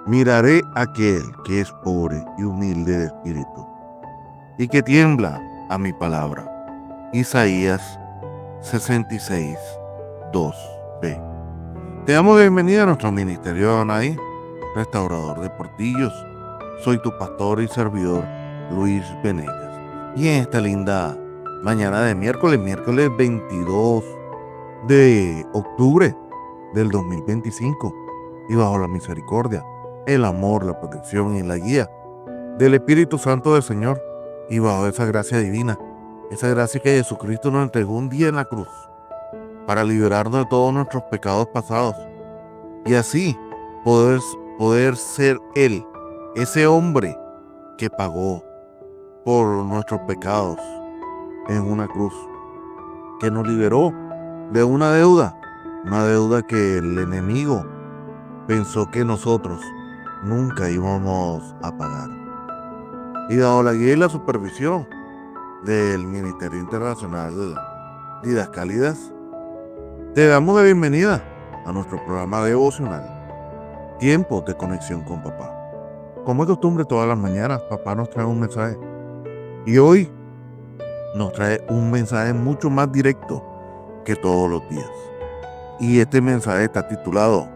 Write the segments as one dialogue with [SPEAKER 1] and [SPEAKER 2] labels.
[SPEAKER 1] Miraré a aquel que es pobre y humilde de espíritu y que tiembla a mi palabra. Isaías 66, 2b. Te damos bienvenida a nuestro ministerio de Adonai, restaurador de portillos. Soy tu pastor y servidor, Luis Venegas. Y en esta linda mañana de miércoles 22 de octubre del 2025, y bajo la misericordia, el amor, la protección y la guía del Espíritu Santo del Señor, y bajo esa gracia divina, esa gracia que Jesucristo nos entregó un día en la cruz para liberarnos de todos nuestros pecados pasados y así poder ser Él, ese hombre que pagó por nuestros pecados en una cruz, que nos liberó de una deuda que el enemigo pensó que nosotros nunca íbamos a pagar. Y bajo la guía y la supervisión del Ministerio Internacional de Didascálidas, te damos la bienvenida a nuestro programa devocional, Tiempo de Conexión con Papá. Como es costumbre, todas las mañanas papá nos trae un mensaje, y hoy nos trae un mensaje mucho más directo que todos los días. Y este mensaje está titulado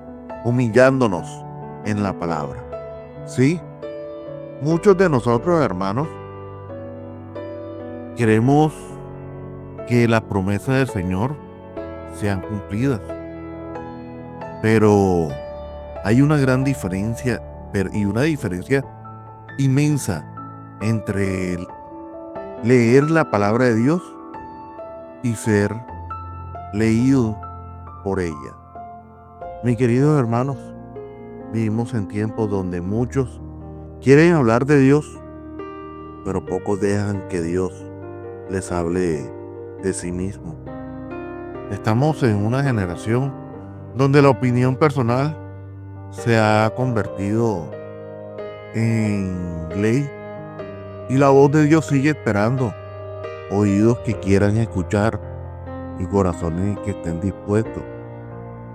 [SPEAKER 1] Humillándonos en la palabra. Sí, muchos de nosotros, hermanos, queremos que las promesas del Señor sean cumplidas, pero hay una gran diferencia y una diferencia inmensa entre leer la palabra de Dios y ser leído por ella. Mis queridos hermanos, vivimos en tiempos donde muchos quieren hablar de Dios, pero pocos dejan que Dios les hable de sí mismo. Estamos en una generación donde la opinión personal se ha convertido en ley y la voz de Dios sigue esperando oídos que quieran escuchar y corazones que estén dispuestos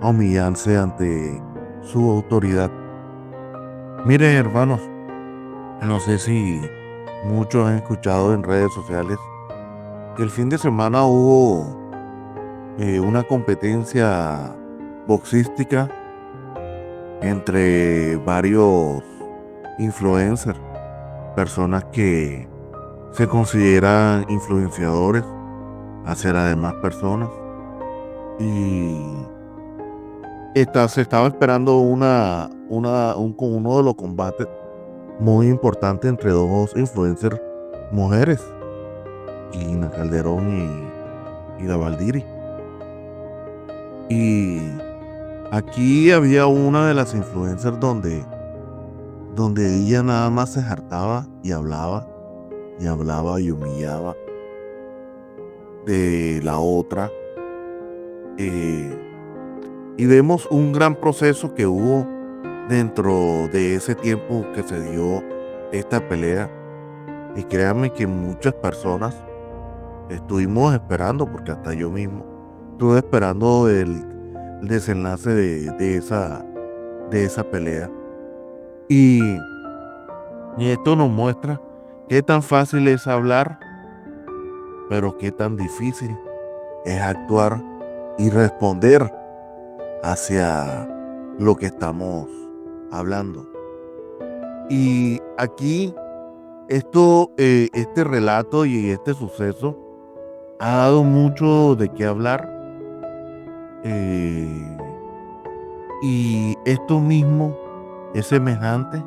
[SPEAKER 1] a humillarse ante su autoridad. Miren, hermanos, no sé si muchos han escuchado en redes sociales que el fin de semana hubo una competencia boxística entre varios influencers, personas que se consideran influenciadores hacia las demás personas, y se estaba esperando uno de los combates muy importantes entre dos influencers mujeres, Gina Calderón y Davaldiri. Y aquí había una de las influencers donde ella nada más se hartaba y hablaba y humillaba de la otra. Y vemos un gran proceso que hubo dentro de ese tiempo que se dio esta pelea. Y créanme que muchas personas estuvimos esperando, porque hasta yo mismo estuve esperando el desenlace de esa pelea. Y esto nos muestra qué tan fácil es hablar, pero qué tan difícil es actuar y responder hacia lo que estamos hablando. Y aquí este relato y este suceso ha dado mucho de qué hablar, y esto mismo es semejante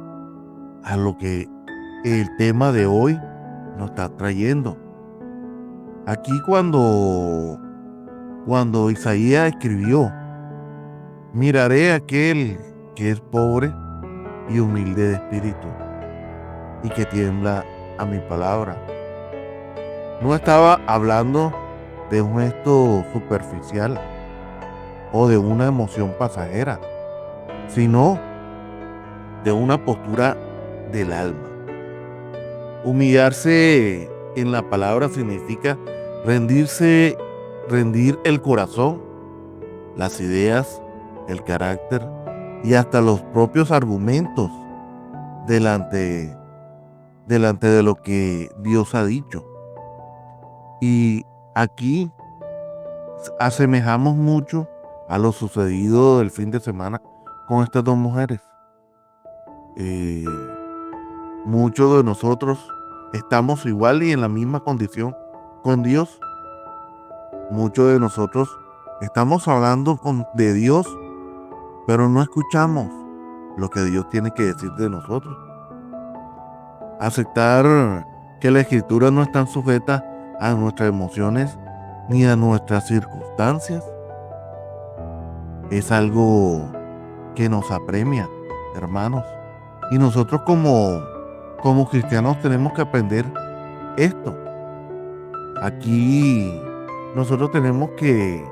[SPEAKER 1] a lo que el tema de hoy nos está trayendo. Aquí cuando Isaías escribió, miraré a aquel que es pobre y humilde de espíritu y que tiembla a mi palabra, no estaba hablando de un gesto superficial o de una emoción pasajera, sino de una postura del alma. Humillarse en la palabra significa rendir el corazón, las ideas, el carácter y hasta los propios argumentos delante, delante de lo que Dios ha dicho. Y aquí asemejamos mucho a lo sucedido el fin de semana con estas dos mujeres. Eh, muchos de nosotros estamos igual y en la misma condición con Dios. Muchos de nosotros estamos hablando de Dios, pero no escuchamos lo que Dios tiene que decir de nosotros. Aceptar que la escritura no está sujeta a nuestras emociones ni a nuestras circunstancias es algo que nos apremia, hermanos. Y nosotros como cristianos tenemos que aprender esto. Aquí nosotros tenemos que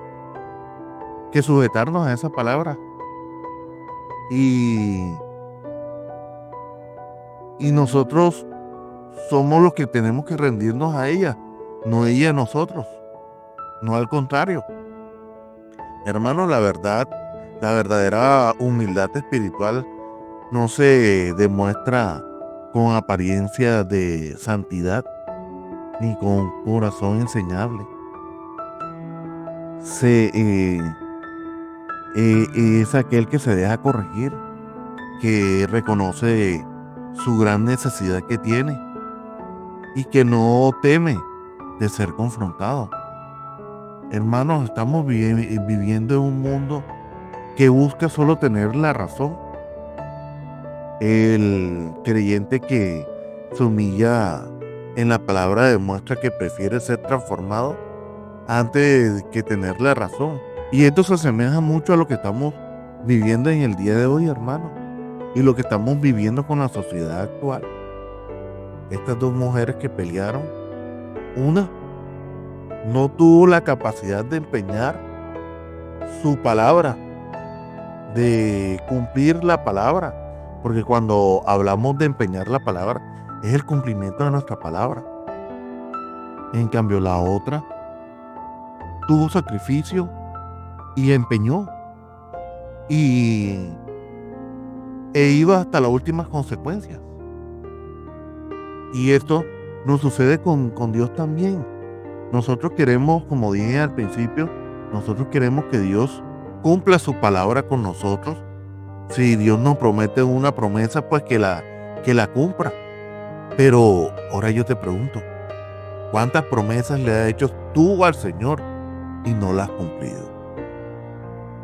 [SPEAKER 1] sujetarnos a esa palabra. Y nosotros somos los que tenemos que rendirnos a ella, no ella a nosotros, no al contrario. Hermanos, la verdadera humildad espiritual no se demuestra con apariencia de santidad ni con corazón enseñable. Es aquel que se deja corregir, que reconoce su gran necesidad que tiene y que no teme de ser confrontado. Hermanos, estamos viviendo en un mundo que busca solo tener la razón. El creyente que se humilla en la palabra demuestra que prefiere ser transformado antes que tener la razón. Y esto se asemeja mucho a lo que estamos viviendo en el día de hoy, hermano, y lo que estamos viviendo con la sociedad actual. Estas dos mujeres que pelearon, una no tuvo la capacidad de empeñar su palabra, de cumplir la palabra, porque cuando hablamos de empeñar la palabra, es el cumplimiento de nuestra palabra. En cambio, la otra tuvo sacrificio y empeñó e iba hasta las últimas consecuencias. Y esto nos sucede con Dios también. Nosotros queremos, como dije al principio, nosotros queremos que Dios cumpla su palabra con nosotros. Si Dios nos promete una promesa, pues que la cumpla. Pero ahora yo te pregunto, ¿cuántas promesas le has hecho tú al Señor y no las has cumplido?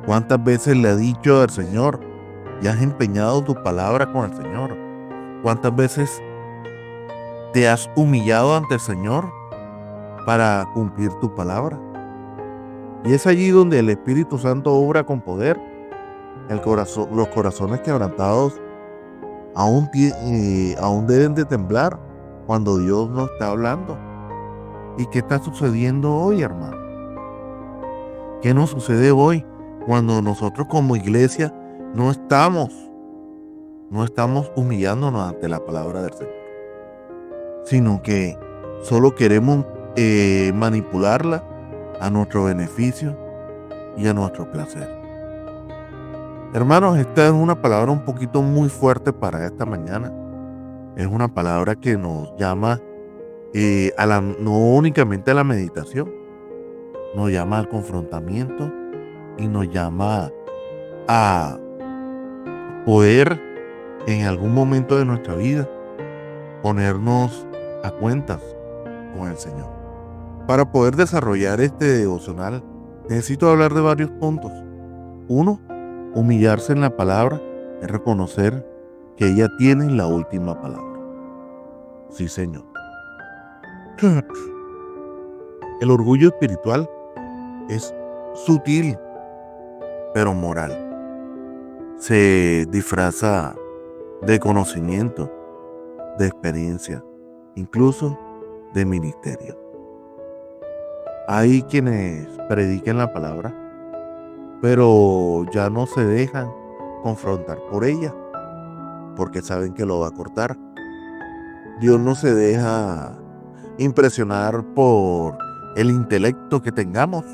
[SPEAKER 1] ¿Cuántas veces le has dicho al Señor y has empeñado tu palabra con el Señor? ¿Cuántas veces te has humillado ante el Señor para cumplir tu palabra? Y es allí donde el Espíritu Santo obra con poder. Los corazones quebrantados aún deben de temblar cuando Dios nos está hablando. ¿Y qué está sucediendo hoy, hermano? ¿Qué nos sucede hoy cuando nosotros como iglesia no estamos humillándonos ante la palabra del Señor, sino que solo queremos manipularla a nuestro beneficio y a nuestro placer? Hermanos, esta es una palabra un poquito muy fuerte para esta mañana. Es una palabra que nos llama no únicamente a la meditación, nos llama al confrontamiento y nos llama a poder en algún momento de nuestra vida ponernos a cuentas con el Señor. Para poder desarrollar este devocional necesito hablar de varios puntos. Uno, humillarse en la palabra es reconocer que ella tiene la última palabra. Sí, Señor. El orgullo espiritual es sutil, pero moral. Se disfraza de conocimiento, de experiencia, incluso de ministerio. Hay quienes predican la palabra, pero ya no se dejan confrontar por ella, porque saben que lo va a cortar. Dios no se deja impresionar por el intelecto que tengamos.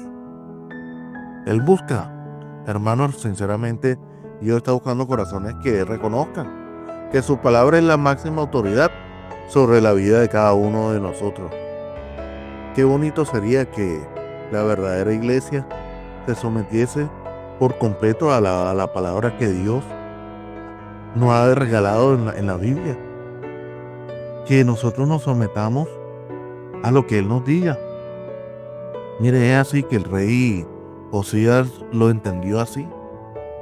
[SPEAKER 1] Él busca, hermanos, sinceramente, Dios está buscando corazones que reconozcan que su palabra es la máxima autoridad sobre la vida de cada uno de nosotros. Qué bonito sería que la verdadera iglesia se sometiese por completo a la palabra que Dios nos ha regalado en la Biblia. Que nosotros nos sometamos a lo que Él nos diga. Mire, es así que el rey Josías lo entendió así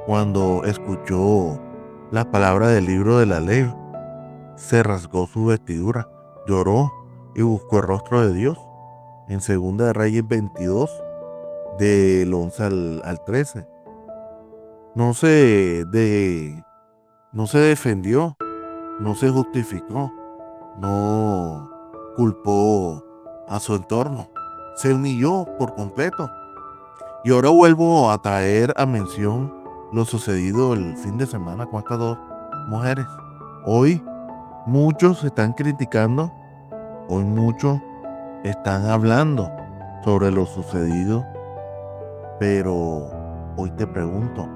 [SPEAKER 1] cuando escuchó las palabras del libro de la ley. Se rasgó su vestidura, lloró y buscó el rostro de Dios. En 2 de Reyes 22, del 11 al 13. No se defendió, no se justificó, no culpó a su entorno, se humilló por completo. Y ahora vuelvo a traer a mención lo sucedido el fin de semana con estas dos mujeres. Hoy muchos están criticando, hoy muchos están hablando sobre lo sucedido, pero hoy te pregunto,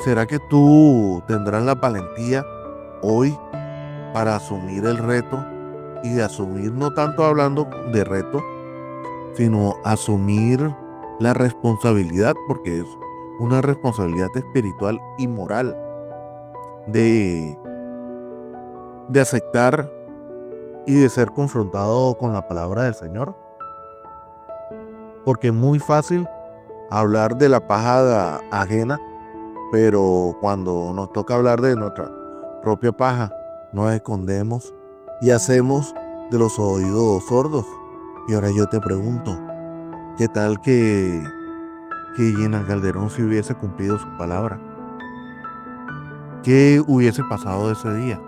[SPEAKER 1] ¿será que tú tendrás la valentía hoy para asumir el reto y de asumir, no tanto hablando de reto, sino asumir la responsabilidad, porque es una responsabilidad espiritual y moral de aceptar y de ser confrontado con la palabra del Señor? Porque es muy fácil hablar de la paja ajena, pero cuando nos toca hablar de nuestra propia paja, nos escondemos y hacemos de los oídos sordos. Y ahora yo te pregunto, ¿qué tal que Gina Calderón si hubiese cumplido su palabra? ¿Qué hubiese pasado ese día?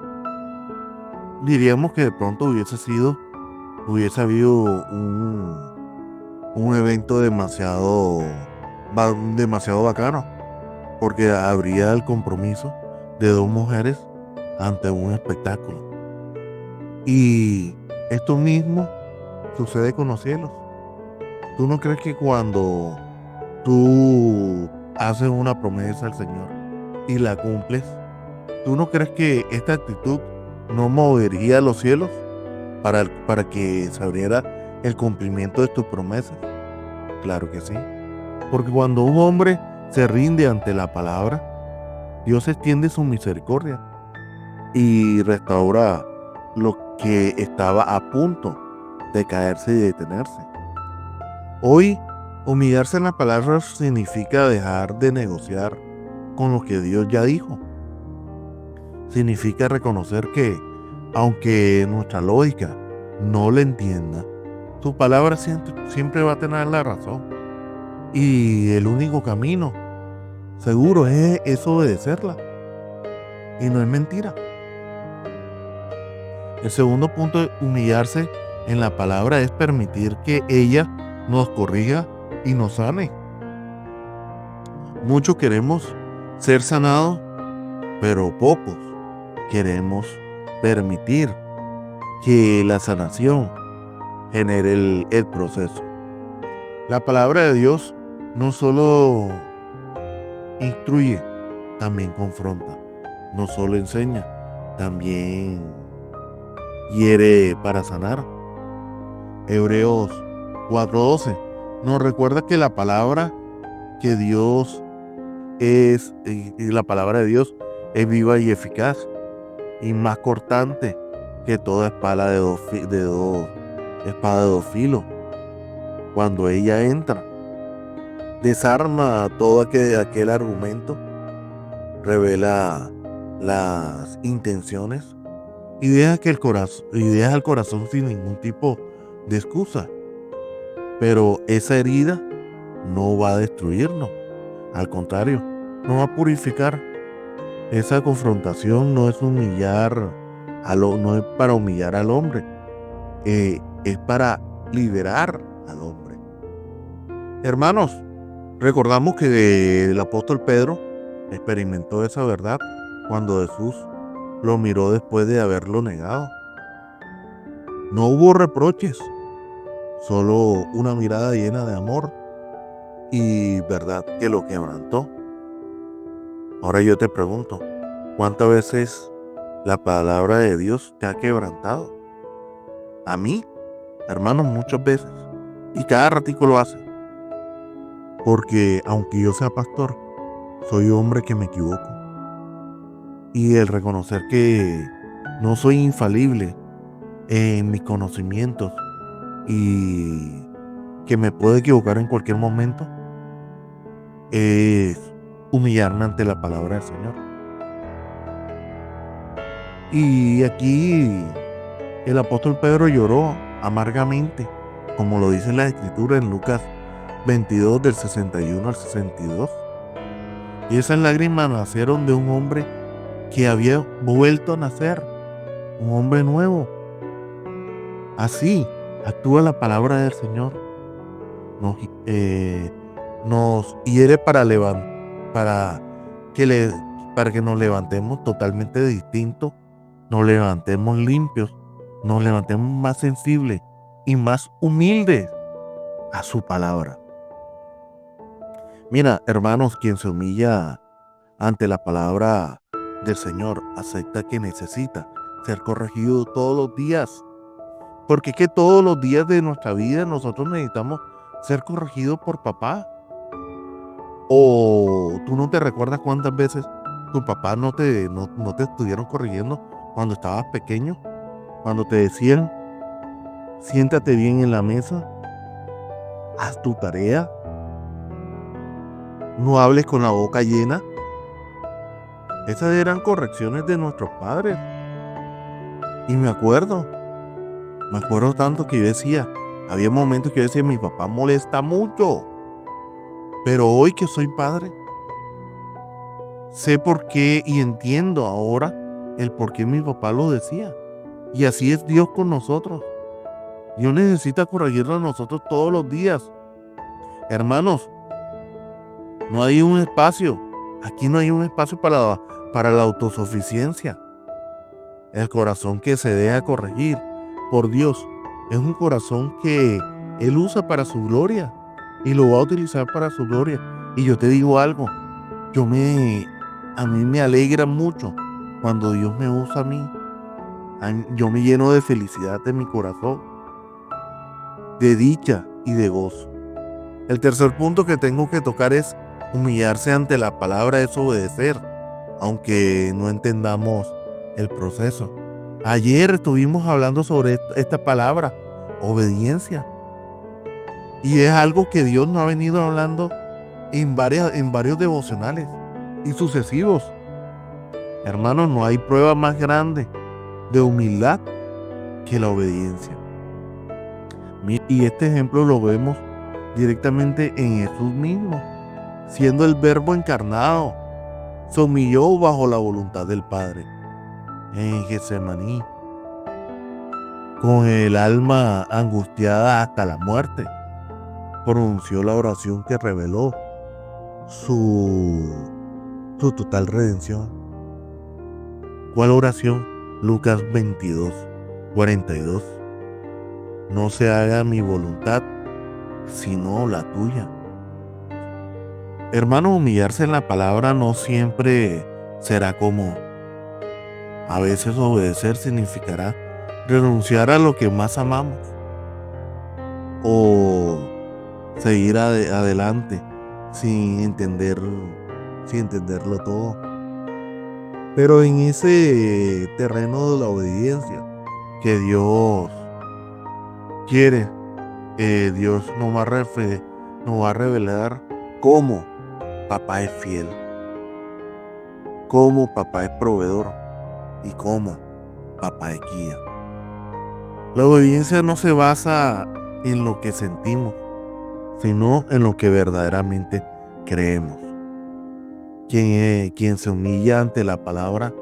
[SPEAKER 1] Diríamos que de pronto hubiese habido un evento demasiado bacano, porque habría el compromiso de dos mujeres ante un espectáculo. Y esto mismo sucede con los cielos. ¿Tú no crees que cuando tú haces una promesa al Señor y la cumples, tú no crees que esta actitud no movería los cielos para que se abriera el cumplimiento de tus promesas? Claro que sí. Porque cuando un hombre se rinde ante la palabra, Dios extiende su misericordia y restaura lo que estaba a punto de caerse y detenerse. Hoy, humillarse en la palabra significa dejar de negociar con lo que Dios ya dijo. Significa reconocer que, aunque nuestra lógica no la entienda, su palabra siempre va a tener la razón. Y el único camino seguro es obedecerla. Y no es mentira. El segundo punto de humillarse en la palabra es permitir que ella nos corrija y nos sane. Muchos queremos ser sanados, pero pocos queremos permitir que la sanación genere el proceso. La palabra de Dios no solo instruye, también confronta. No solo enseña, también hiere para sanar. Hebreos 4:12 nos recuerda que la palabra que Dios es, y la palabra de Dios es viva y eficaz y más cortante que toda espada de dos filos. Cuando ella entra, desarma todo aquel argumento, revela las intenciones y deja el corazón sin ningún tipo de excusa. Pero esa herida no va a destruirnos, al contrario, nos va a purificar. Esa confrontación no es no es para humillar al hombre, es para liberar al hombre. Hermanos, recordamos que el apóstol Pedro experimentó esa verdad cuando Jesús lo miró después de haberlo negado. No hubo reproches, solo una mirada llena de amor y verdad que lo quebrantó. Ahora yo te pregunto, ¿Cuántas veces la palabra de Dios te ha quebrantado? A mí, hermanos, muchas veces. Y cada ratico lo hace. Porque aunque yo sea pastor, soy hombre que me equivoco. Y el reconocer que no soy infalible en mis conocimientos y que me puedo equivocar en cualquier momento es humillarme ante la palabra del Señor. Y aquí el apóstol Pedro lloró amargamente, como lo dice la escritura en Lucas 22 del 61 al 62. Y esas lágrimas nacieron de un hombre que había vuelto a nacer, un hombre nuevo. Así actúa la palabra del Señor. Nos hiere para para que nos levantemos totalmente distintos, nos levantemos limpios, nos levantemos más sensibles y más humildes a su palabra. Mira, hermanos, quien se humilla ante la palabra del Señor acepta que necesita ser corregido todos los días. Porque es que todos los días de nuestra vida nosotros necesitamos ser corregidos por papá. O tú no te recuerdas cuántas veces tu papá no te estuvieron corrigiendo cuando estabas pequeño. Cuando te decían, siéntate bien en la mesa, haz tu tarea, no hables con la boca llena. Esas eran correcciones de nuestros padres. Y me acuerdo tanto que yo decía, había momentos que yo decía, mi papá molesta mucho. Pero hoy que soy padre, sé por qué y entiendo ahora el por qué mi papá lo decía. Y así es Dios con nosotros. Dios necesita corregirnos a nosotros todos los días. Hermanos, no hay un espacio. Aquí no hay un espacio para la autosuficiencia. El corazón que se deja corregir por Dios es un corazón que Él usa para su gloria y lo va a utilizar para su gloria. Y yo te digo algo, a mí me alegra mucho cuando Dios me usa a mí. Yo me lleno de felicidad en mi corazón, de dicha y de gozo. El tercer punto que tengo que tocar es humillarse ante la palabra, es obedecer, aunque no entendamos el proceso. Ayer estuvimos hablando sobre esta palabra, obediencia. Y es algo que Dios nos ha venido hablando en varios devocionales y sucesivos. Hermanos, no hay prueba más grande de humildad que la obediencia. Y este ejemplo lo vemos directamente en Jesús mismo, siendo el Verbo encarnado, se humilló bajo la voluntad del Padre en Getsemaní, con el alma angustiada hasta la muerte, pronunció la oración que reveló su total redención. ¿Cuál oración? Lucas 22, 42. No se haga mi voluntad, sino la tuya. Hermano, humillarse en la palabra no siempre será cómodo. A veces obedecer significará renunciar a lo que más amamos o seguir adelante sin entenderlo todo. Pero en ese terreno de la obediencia que Dios quiere, Dios nos va a revelar cómo papá es fiel, cómo papá es proveedor y cómo papá es guía. La obediencia no se basa en lo que sentimos, sino en lo que verdaderamente creemos. Quien se humilla ante la palabra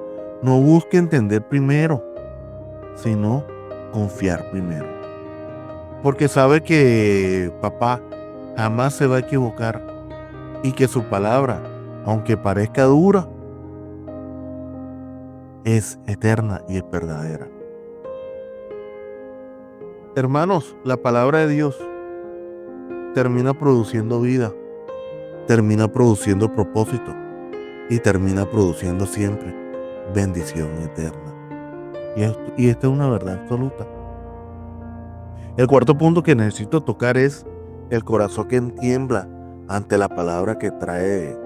[SPEAKER 1] no busca entender primero, sino confiar primero. Porque sabe que papá jamás se va a equivocar y que su palabra, aunque parezca dura, es eterna y es verdadera. Hermanos, la palabra de Dios termina produciendo vida, termina produciendo propósito y termina produciendo siempre bendición eterna. Y esta es una verdad absoluta. El cuarto punto que necesito tocar es el corazón que tiembla ante la palabra que trae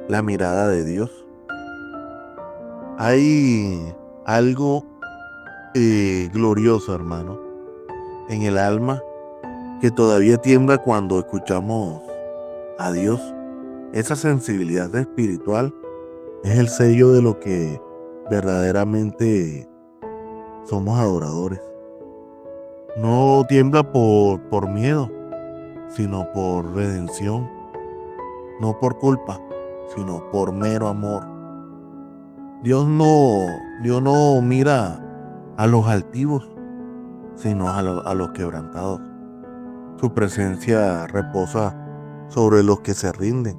[SPEAKER 1] la mirada de Dios. Hay algo glorioso, hermano, en el alma que todavía tiembla cuando escuchamos a Dios. Esa sensibilidad espiritual es el sello de lo que verdaderamente somos adoradores. No tiembla por miedo, sino por redención. No por culpa, sino por mero amor. Dios no mira a los altivos, sino a los quebrantados. Su presencia reposa sobre los que se rinden,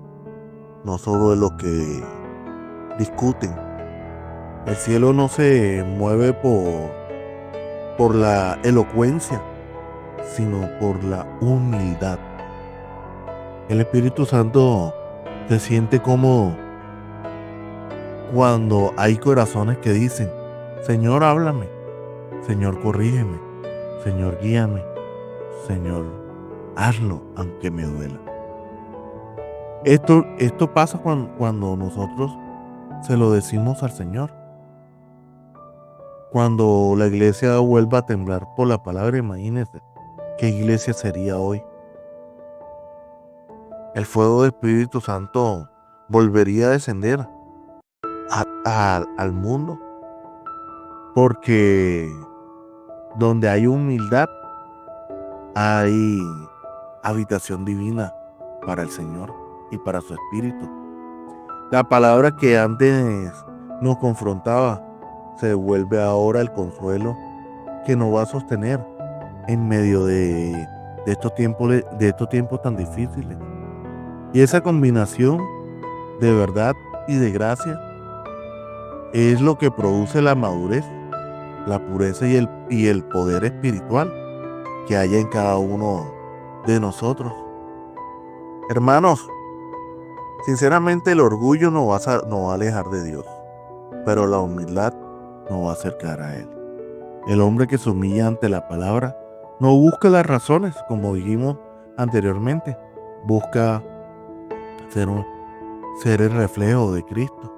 [SPEAKER 1] no sobre los que discuten. El cielo no se mueve por la elocuencia, sino por la humildad. El Espíritu Santo se siente cómodo cuando hay corazones que dicen: Señor, háblame, Señor, corrígeme, Señor, guíame, Señor, hazlo aunque me duela. Esto pasa cuando nosotros se lo decimos al Señor. Cuando la iglesia vuelva a temblar por la palabra, imagínense qué iglesia sería hoy. El fuego del Espíritu Santo volvería a descender al mundo, porque donde hay humildad hay habitación divina para el Señor y para su Espíritu. La palabra que antes nos confrontaba se vuelve ahora el consuelo que nos va a sostener en medio de estos tiempos tan difíciles. Y esa combinación de verdad y de gracia es lo que produce la madurez, la pureza y el poder espiritual que hay en cada uno de nosotros. Hermanos, sinceramente el orgullo nos va a alejar de Dios, pero la humildad nos va a acercar a Él. El hombre que se humilla ante la palabra no busca las razones, como dijimos anteriormente, busca ser el reflejo de Cristo.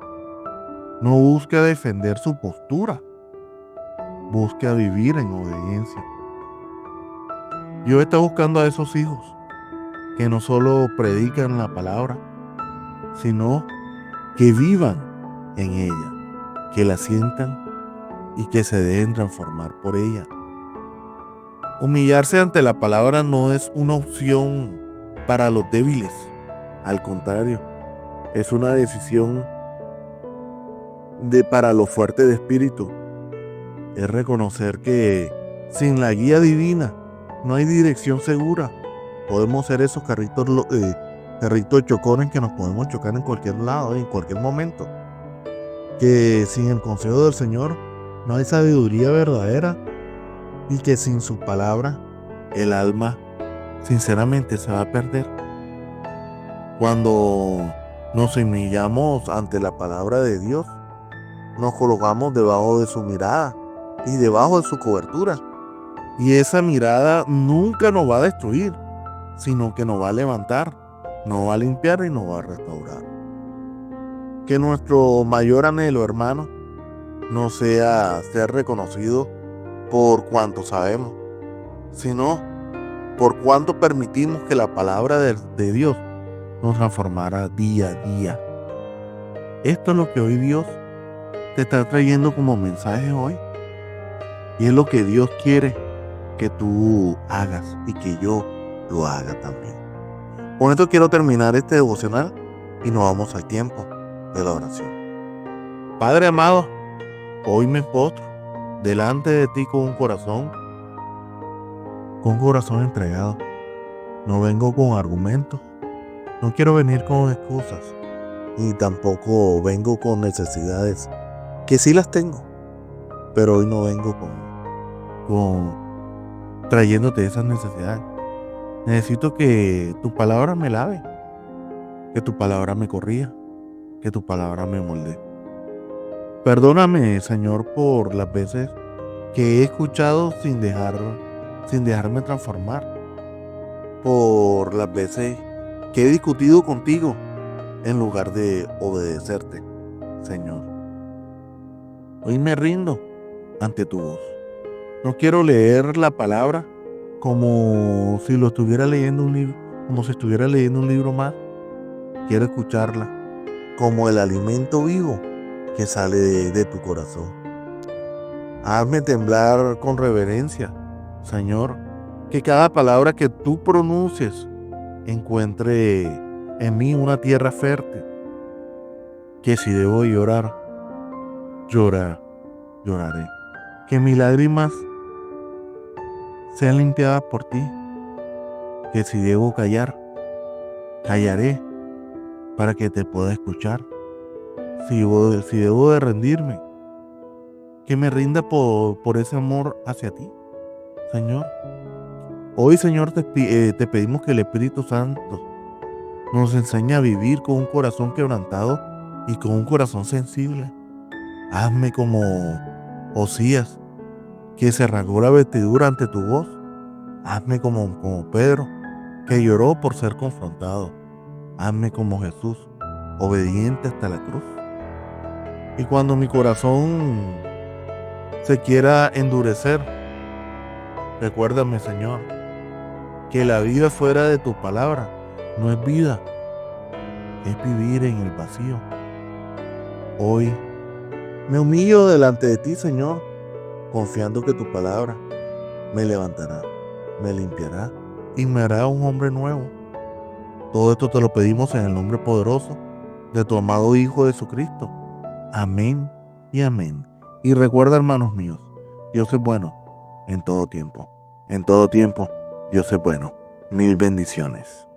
[SPEAKER 1] No busca defender su postura, busca vivir en obediencia. Dios está buscando a esos hijos que no solo predican la palabra, sino que vivan en ella, que la sientan y que se dejen transformar por ella. Humillarse ante la palabra no es una opción para los débiles, al contrario, es una decisión para los fuertes de espíritu. Es reconocer que sin la guía divina no hay dirección segura. Podemos ser esos carritos chocones que nos podemos chocar en cualquier lado, en cualquier momento. Que sin el consejo del Señor no hay sabiduría verdadera, y que sin su palabra el alma sinceramente se va a perder. Cuando nos humillamos ante la palabra de Dios, nos colocamos debajo de su mirada y debajo de su cobertura. Y esa mirada nunca nos va a destruir, sino que nos va a levantar, nos va a limpiar y nos va a restaurar. Que nuestro mayor anhelo, hermano, no sea ser reconocido por cuanto sabemos, sino por cuanto permitimos que la palabra de Dios nos transformara día a día. Esto es lo que hoy Dios te está trayendo como mensaje hoy. Y es lo que Dios quiere que tú hagas y que yo lo haga también. Con esto quiero terminar este devocional y nos vamos al tiempo de la oración. Padre amado, hoy me postro delante de ti con un corazón entregado. No vengo con argumentos, no quiero venir con excusas, ni tampoco vengo con necesidades, que sí las tengo, pero hoy no vengo con trayéndote esas necesidades. Necesito que tu palabra me lave, que tu palabra me corrija, que tu palabra me moldee. Perdóname, Señor, por las veces que he escuchado sin dejarme transformar, por las veces que he discutido contigo en lugar de obedecerte, Señor. Hoy me rindo ante tu voz. No quiero leer la palabra como si lo estuviera leyendo un libro, como si estuviera leyendo un libro más. Quiero escucharla como el alimento vivo que sale de tu corazón. Hazme temblar con reverencia, Señor, que cada palabra que tú pronuncies encuentre en mí una tierra fértil, que si debo llorar, lloraré. Que mis lágrimas sean limpiadas por ti, que si debo callar, callaré para que te pueda escuchar. Si debo de rendirme, que me rinda por ese amor hacia ti, Señor. Hoy, Señor, te pedimos que el Espíritu Santo nos enseñe a vivir con un corazón quebrantado y con un corazón sensible. Hazme como Osías, que se rasgó la vestidura ante tu voz. Hazme como Pedro, que lloró por ser confrontado. Hazme como Jesús, obediente hasta la cruz. Y cuando mi corazón se quiera endurecer, recuérdame, Señor, que la vida fuera de tu palabra no es vida, es vivir en el vacío. Hoy me humillo delante de ti, Señor, confiando que tu palabra me levantará, me limpiará y me hará un hombre nuevo. Todo esto te lo pedimos en el nombre poderoso de tu amado Hijo Jesucristo. Amén y amén. Y recuerda, hermanos míos, Dios es bueno en todo tiempo. En todo tiempo, Dios es bueno. Mil bendiciones.